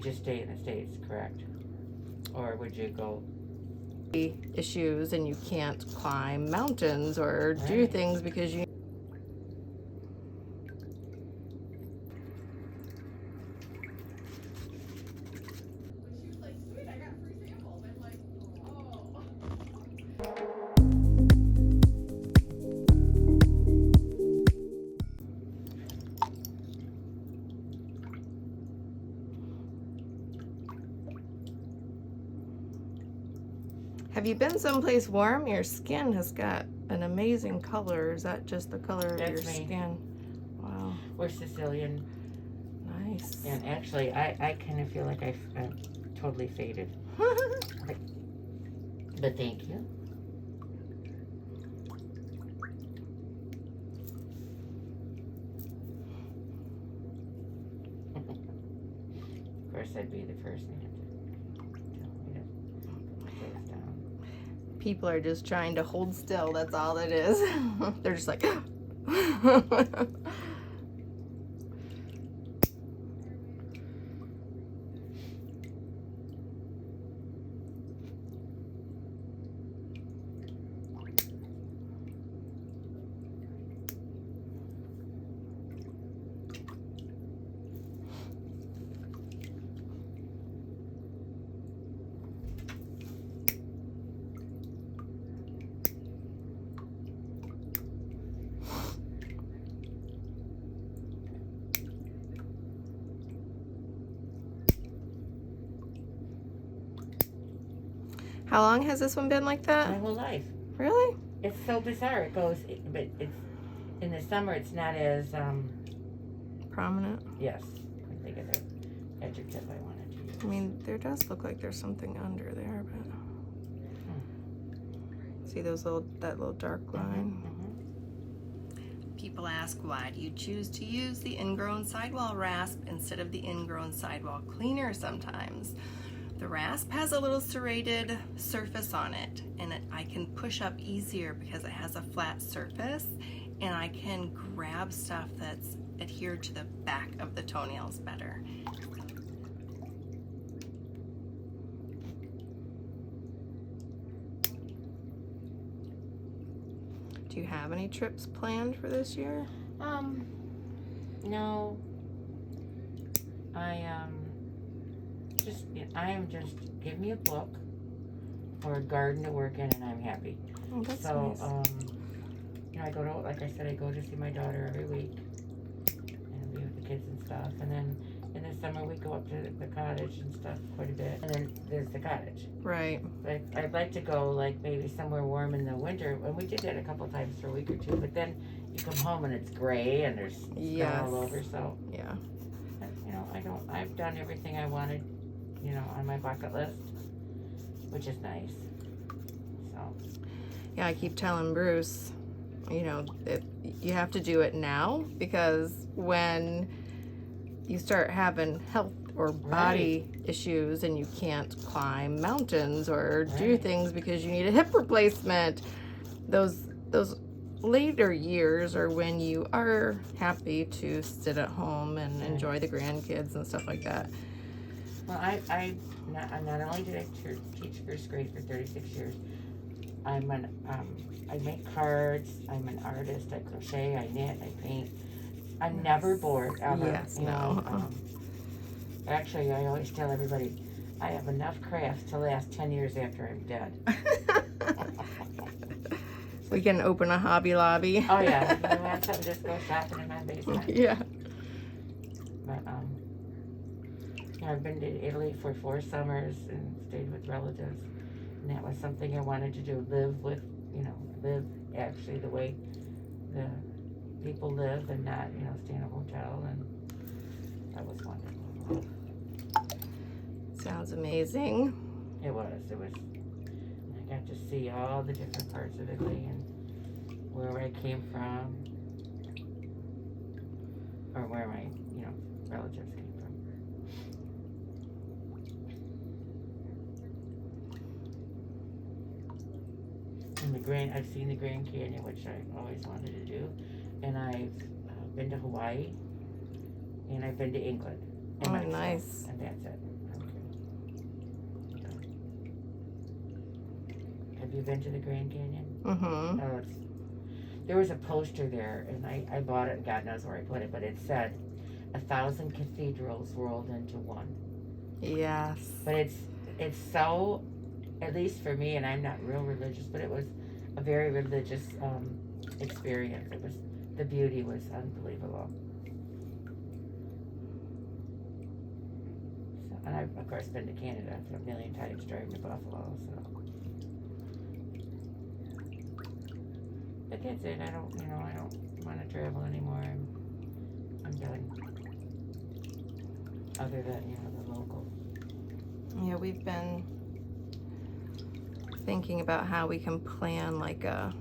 just stay in the States, correct? Or would you go? Issues and you can't climb mountains or do Right. things because you Have you been someplace warm? Your skin has got an amazing color. Is that just the color of your That's me. skin? Wow. We're Sicilian, Nice. and actually, I kind of feel like I'm totally faded. But thank you. Of course, I'd be the first man to tell me to put my face down. People are just trying to hold still. That's all it is. They're just like. How long has this one been like My that? whole life. Really? It's so bizarre. It goes, but it's in the summer. It's not as Prominent. yes. I think of the adjective I wanted to use. I mean, there does look like there's something under there, but see that little dark line. People ask, why do you choose to use the ingrown sidewall rasp instead of the ingrown sidewall cleaner sometimes? The rasp has a little serrated surface on it, and I can push up easier because it has a flat surface, and I can grab stuff that's adhered to the back of the toenails better. Do you have any trips planned for this year? No. I am just give me a book or a garden to work in, and I'm happy. Oh, that's So, nice. I go to, like I said, I go to see my daughter every week and be with the kids and stuff. And then in the summer we go up to the cottage and stuff quite a bit. And then there's the cottage. Right. But I'd like to go like maybe somewhere warm in the winter. And we did that a couple times for a week or two. But then you come home and it's gray and there's snow all over. So Yeah. I've done everything I wanted, on my bucket list, which is nice. So Yeah, I keep telling Bruce, you have to do it now, because when you start having health or body issues and you can't climb mountains or do things because you need a hip replacement, those later years are when you are happy to sit at home and enjoy the grandkids and stuff like that. Well, I not only did I teach first grade for 36 years, I make cards, I'm an artist, I crochet, I knit, I paint. I'm never bored, ever. Yes, Actually, I always tell everybody, I have enough crafts to last 10 years after I'm dead. We can open a Hobby Lobby. Oh yeah, if you want something, just go shopping in my basement. Yeah. But I've been to Italy for 4 summers and stayed with relatives, and that was something I wanted to do. Live actually the way the people live, and not stay in a hotel, and that was wonderful. Sounds amazing. It was. I got to see all the different parts of Italy and where I came from, or where my relatives came from. And I've seen the Grand Canyon, which I always wanted to do, and I've been to Hawaii, and I've been to England. And Oh, Mexico, nice. And that's it. Have you been to the Grand Canyon? Mm-hmm. Oh, there was a poster there, and I bought it, and God knows where I put it, but it said, 1,000 cathedrals rolled into one. Yes. But it's so, at least for me, and I'm not real religious, but it was a very religious experience. The beauty was unbelievable. So, and I've, of course, been to Canada a million times, driving to Buffalo, so. But that's it. I don't want to travel anymore. I'm done. Other than, the local. Yeah, we've been thinking about how we can plan like a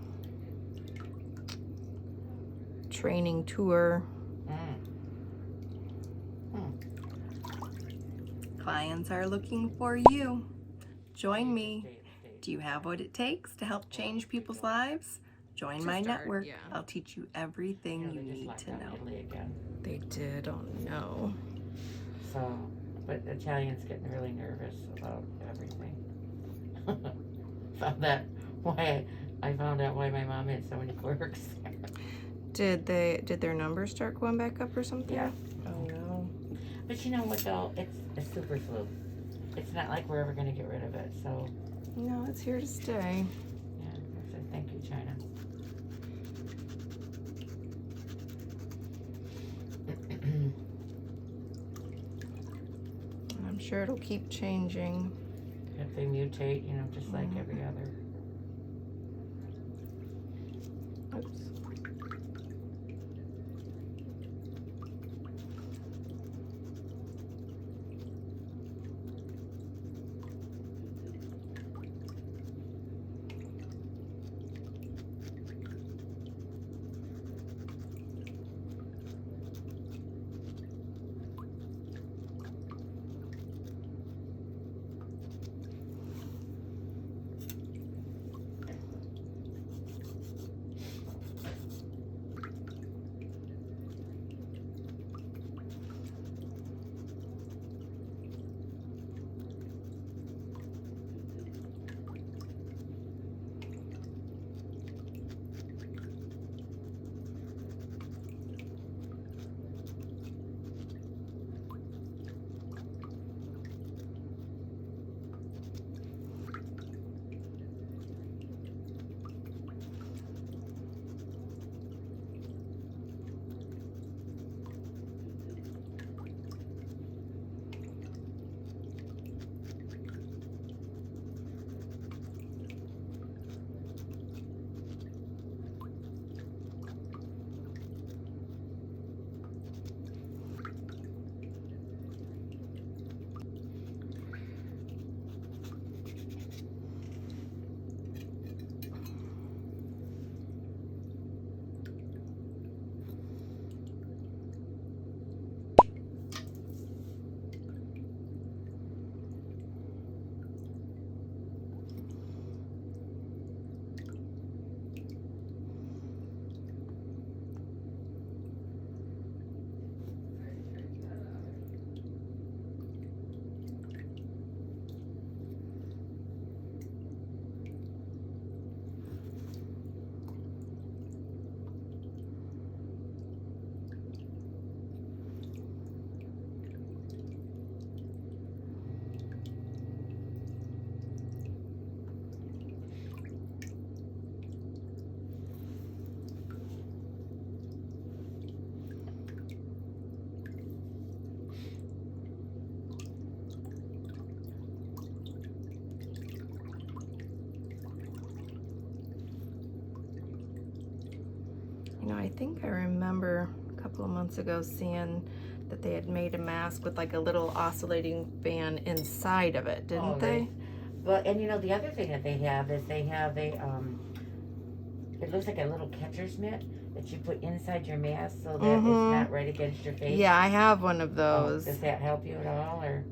training tour. Clients are looking for you. Join me. Do you have what it takes to help change people's lives? Join my network. Yeah. I'll teach you everything you need to know. They did? Oh no. So, but Italians getting really nervous about everything. I found out why my mom had so many quirks. Did their numbers start going back up or something? Yeah. Oh no. But you know what though? It's a super flu. It's not like we're ever going to get rid of it. So. No, it's here to stay. Yeah. So thank you, China. I'm sure it'll keep changing. If they mutate, just like every other. Oops. I think I remember a couple of months ago seeing that they had made a mask with like a little oscillating fan inside of it, didn't they? But, and the other thing that they have is they have a, it looks like a little catcher's mitt that you put inside your mask so that it's not right against your face. Yeah, I have one of those. Does that help you at all, or?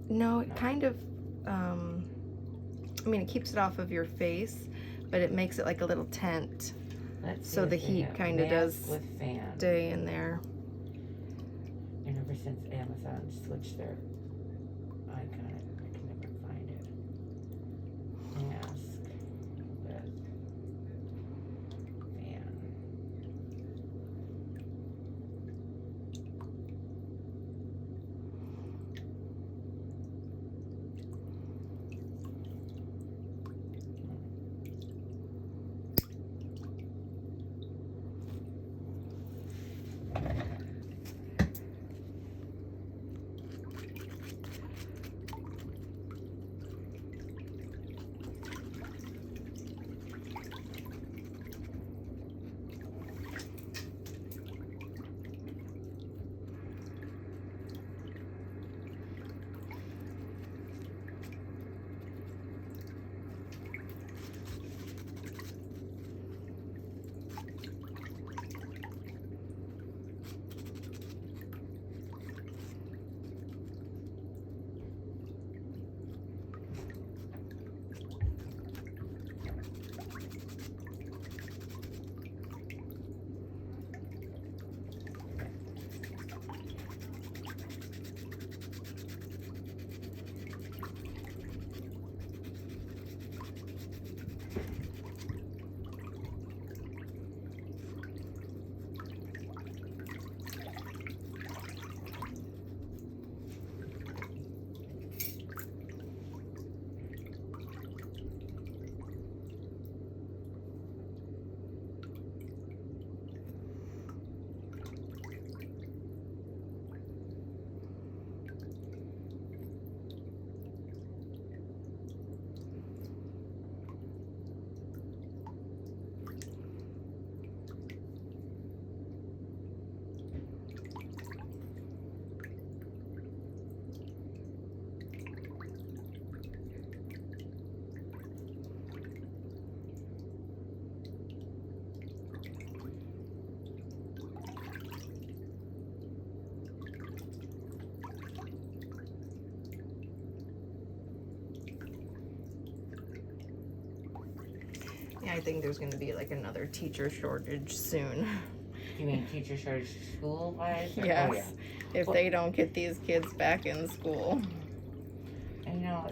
No, it kind of, it keeps it off of your face, but it makes it like a little tent. So the heat kind of does stay in there. And ever since Amazon switched their icon, I can never find it. Mask. I think there's going to be like another teacher shortage soon. You mean teacher shortage school-wise? Yes. Oh, yeah. If they don't get these kids back in school. And you know,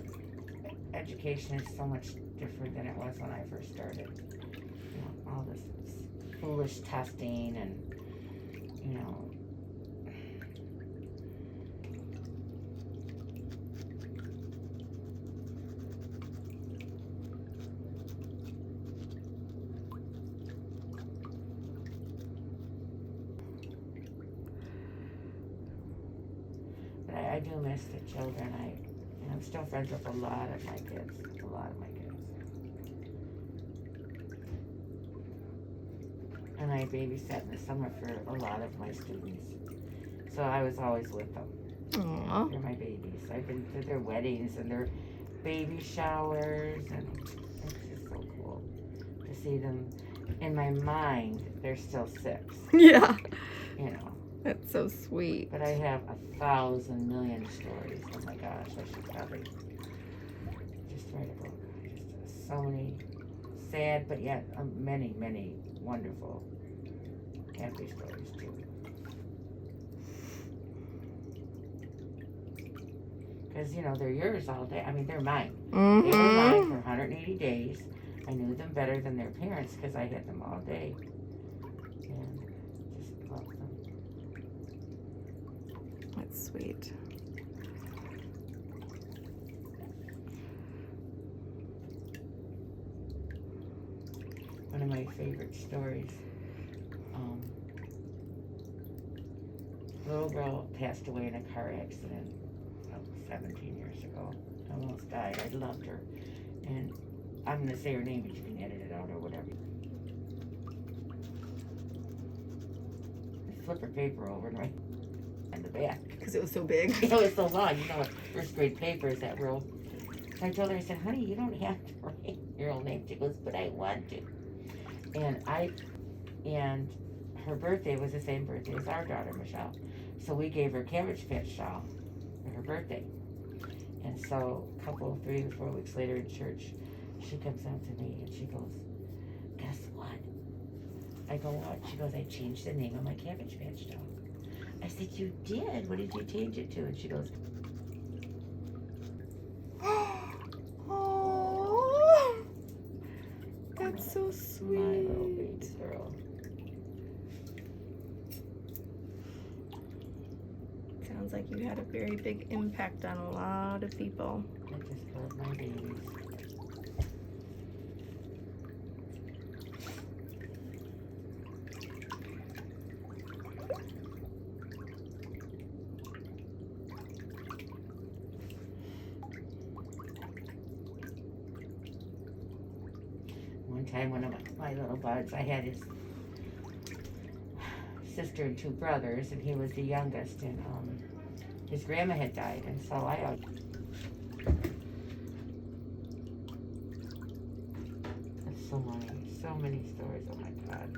education is so much different than it was when I first started. You know, all this foolish testing and, you know, but I do miss the children. I'm still friends with a lot of my kids. And I babysat in the summer for a lot of my students. So I was always with them. Aww. They're my babies. I've been to their weddings and their baby showers, and it's just so cool to see them. In my mind, they're still 6. Yeah. You know. That's so sweet. But I have 1,000 million stories. Oh my gosh, I should probably just write a book. Just so many sad, but yet many, many wonderful, happy stories too. Because, you know, they're yours all day. I mean, they're mine. Mm-hmm. They were mine for 180 days. I knew them better than their parents because I had them all day. And just loved them. That's sweet. One of my favorite stories. A little girl passed away in a car accident 17 years ago. Almost died. I loved her. And I'm going to say her name, but you can edit it out or whatever. Flip her paper over and in the back. Because it was so big. It was so long. You know what first grade paper is that real. So I told her, I said, honey, you don't have to write your own name. She goes, but I want to. And her birthday was the same birthday as our daughter, Michelle. So we gave her Cabbage Patch doll for her birthday. And so a couple, 3 or 4 weeks later in church, she comes out to me and she goes, guess what? I go, what? She goes, I changed the name of my Cabbage Patch doll. I said, you did? What did you change it to? And she goes, oh, that's so sweet. my little baby girl. Sounds like you had a very big impact on a lot of people. I just love my babies. One time, one of my little buds, I had his sister and 2 brothers, and he was the youngest, and his grandma had died, and so that's so many stories, oh my God.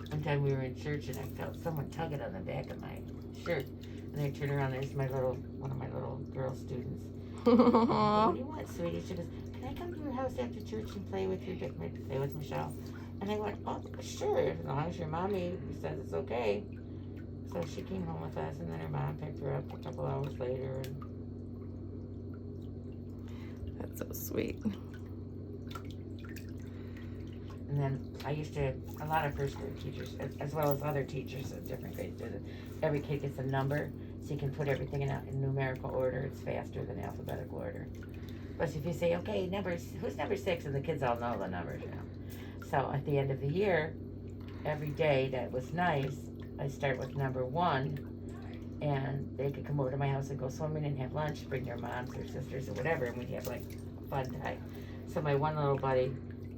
One time we were in church and I felt someone tugging on the back of my shirt. And I turned around, there's one of my little girl students. What do you want, sweetie? She goes, can I come to your house after church and play with Michelle? And I went, oh, sure, as long as your mommy says it's okay. So she came home with us, and then her mom picked her up a couple hours later. And That's so sweet. And then I used to, a lot of first grade teachers, as well as other teachers of different grades, do it. Every kid gets a number, so you can put everything in numerical order. It's faster than alphabetical order. But if you say, okay, who's number 6? And the kids all know the numbers, you know. So at the end of the year, every day that was nice, I start with number 1, and they could come over to my house and go swimming and have lunch, bring their moms or sisters or whatever, and we'd have like a fun time. So my one little buddy,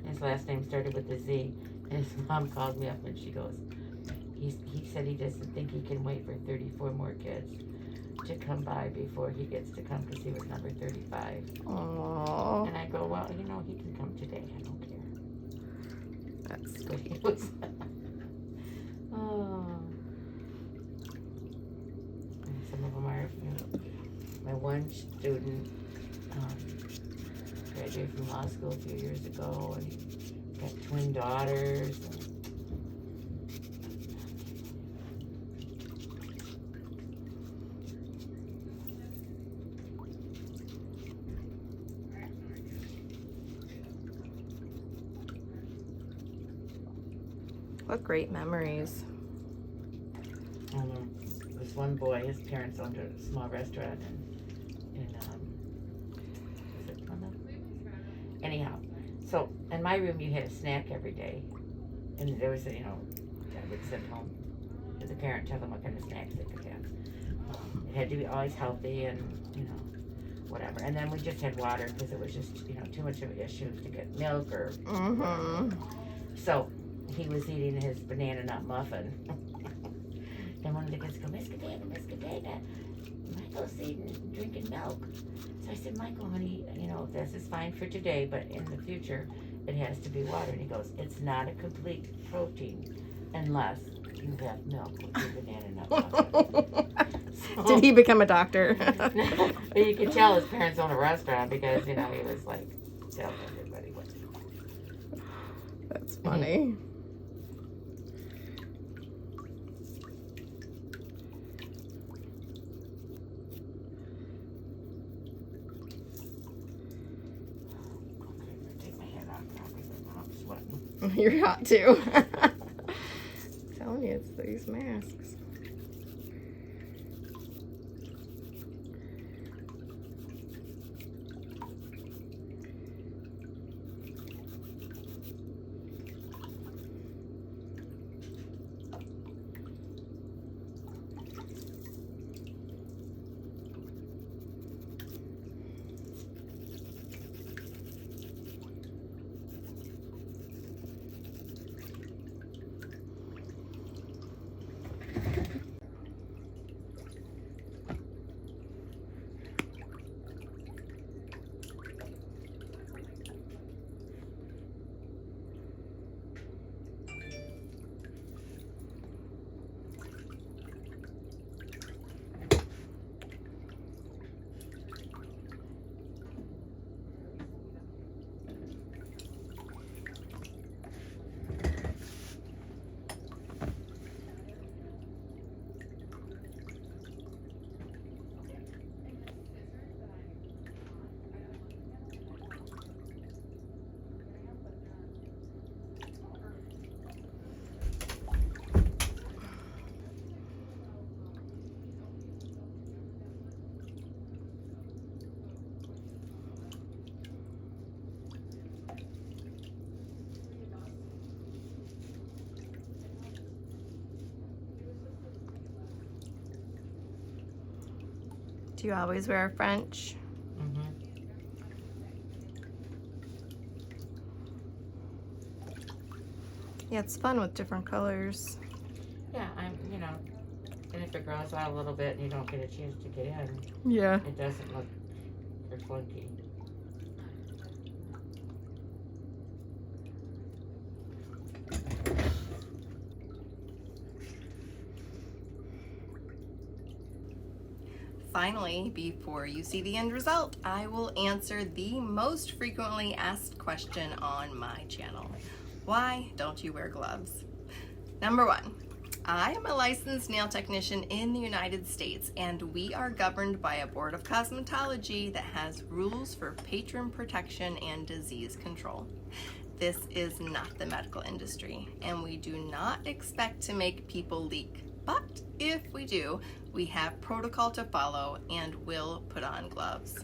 his last name started with a Z, and his mom called me up and she goes, he said he doesn't think he can wait for 34 more kids to come by before he gets to come because he was number 35. Aww. And I go, well, you know, he can come today. I don't care. That's But he was. Oh. And some of them are, you know, my one student graduated from law school a few years ago and got twin daughters. And what great memories. This one boy, his parents owned a small restaurant in is it Plymouth? Anyhow, so in my room you had a snack every day, and there was a, you know, I would send home to the parent, tell them what kind of snacks they could have. It had to be always healthy and, you know, whatever. And then we just had water because it was just, you know, too much of an issue to get milk or whatever. So he was eating his banana nut muffin. And one of the kids go, Miss Cadena, Michael's drinking milk. So I said, Michael, honey, you know, this is fine for today, but in the future, it has to be water. And he goes, it's not a complete protein unless you have milk with your banana nut muffin. So, did he become a doctor? but you could tell his parents own a restaurant because, you know, he was like telling everybody what to do. That's funny. You're hot too. I'm telling you, it's these masks. Do you always wear French? Mm-hmm. Yeah, it's fun with different colors. Yeah, you know, and if it grows out a little bit and you don't get a chance to get in, Yeah. it doesn't look clunky. Finally, before you see the end result, I will answer the most frequently asked question on my channel. Why don't you wear gloves? Number one, I am a licensed nail technician in the United States, and we are governed by a board of cosmetology that has rules for patron protection and disease control. This is not the medical industry, and we do not expect to make people leak. But if we do, we have protocol to follow and will put on gloves.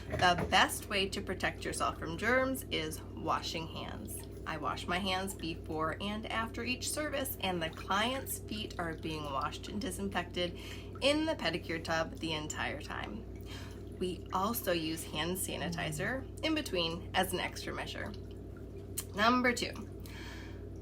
The best way to protect yourself from germs is washing hands. I wash my hands before and after each service, and the client's feet are being washed and disinfected in the pedicure tub the entire time. We also use hand sanitizer in between as an extra measure. Number two,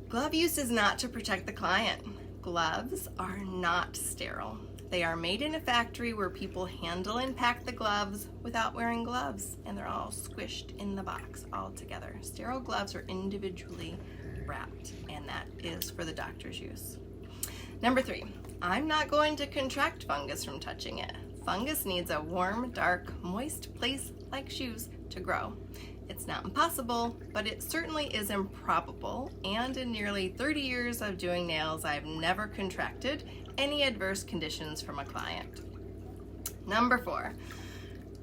glove use is not to protect the client. Gloves are not sterile. They are made in a factory where people handle and pack the gloves without wearing gloves, and they're all squished in the box all together. Sterile gloves are individually wrapped, and that is for the doctor's use. Number 3, I'm not going to contract fungus from touching it. Fungus needs a warm, dark, moist place like shoes to grow. It's not impossible, but it certainly is improbable, and in nearly 30 years of doing nails, I've never contracted any adverse conditions from a client. Number 4,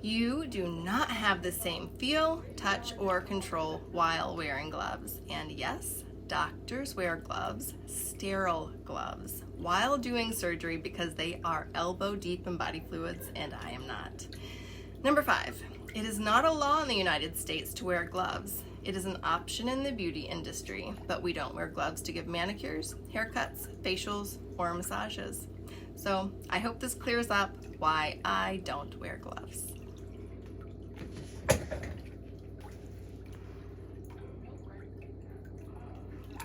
you do not have the same feel, touch, or control while wearing gloves. And yes, doctors wear gloves, sterile gloves, while doing surgery because they are elbow deep in body fluids, and I am not. Number 5, it is not a law in the United States to wear gloves. It is an option in the beauty industry, but we don't wear gloves to give manicures, haircuts, facials, or massages. So I hope this clears up why I don't wear gloves.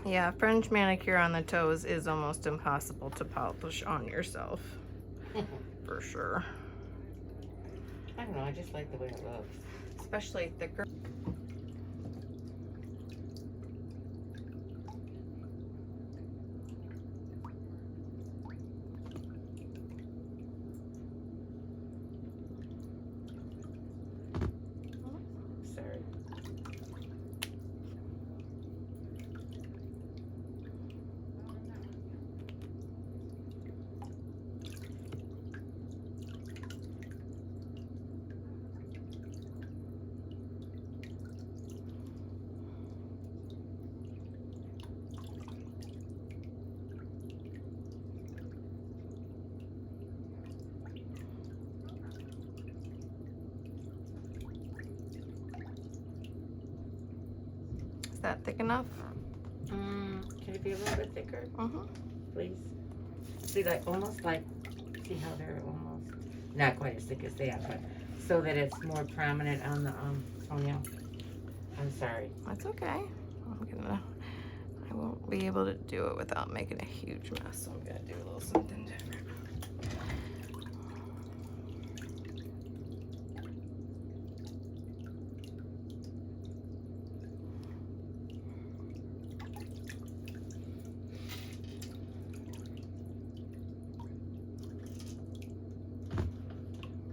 Yeah, French manicure on the toes is almost impossible to polish on yourself. For sure. I don't know, I just like the way it looks. Especially thicker. Sorry. Is that thick enough? Can it be a little bit thicker, Mm-hmm. please? See, like, almost like, see how they're almost, not quite as thick as that, but so that it's more prominent on the toenail. I'm sorry. That's okay. I won't be able to do it without making a huge mess, so I'm gonna do a little something different.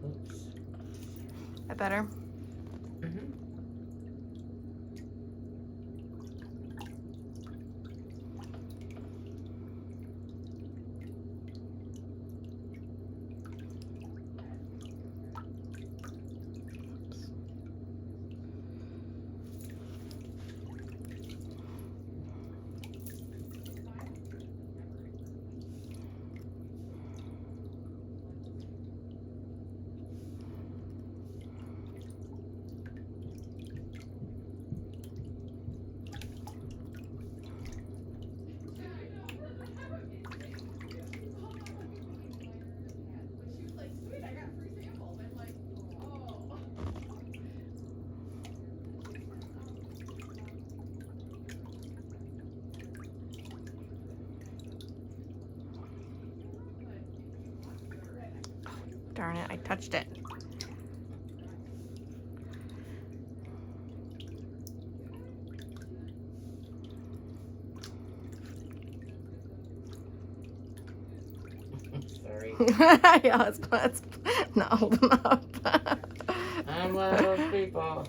Oops. That better? Mm-hmm. Darn it, I touched it. Sorry. Yeah, let's not hold them up. I'm one of those people.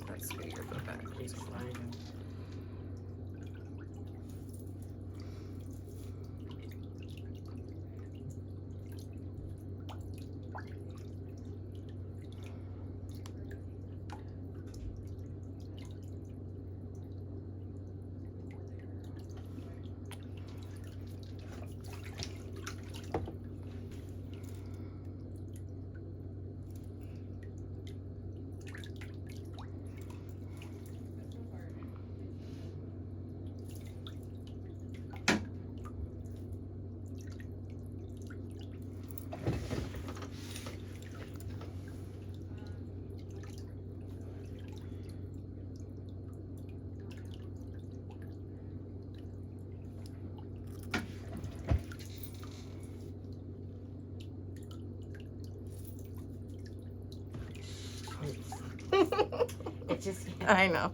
Let's get your foot back. Keep sliding. It just. I know.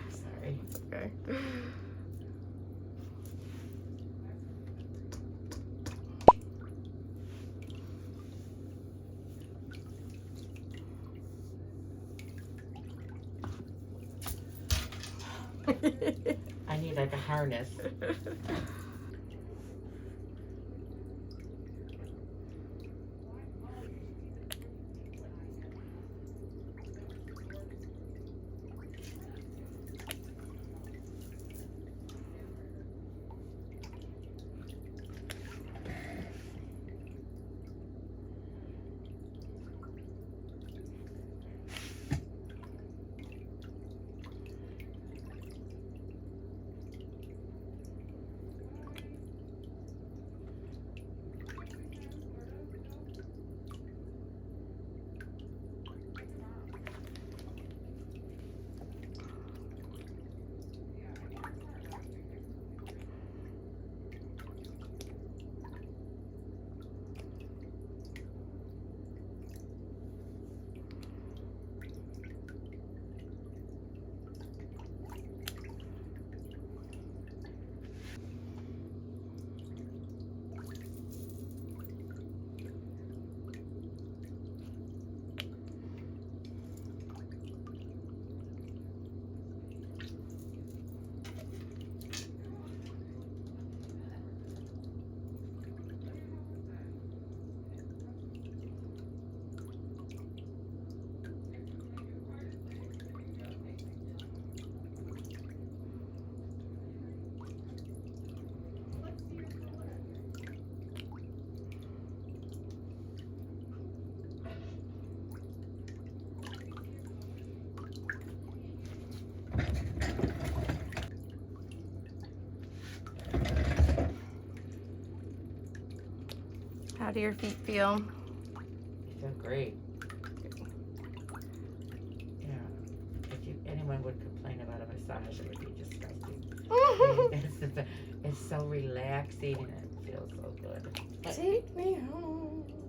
Sorry. Okay. I need like a harness. How do your feet feel? You feel great. Yeah. If anyone would complain about a massage, it would be disgusting. It's so relaxing and it feels so good. Take me home.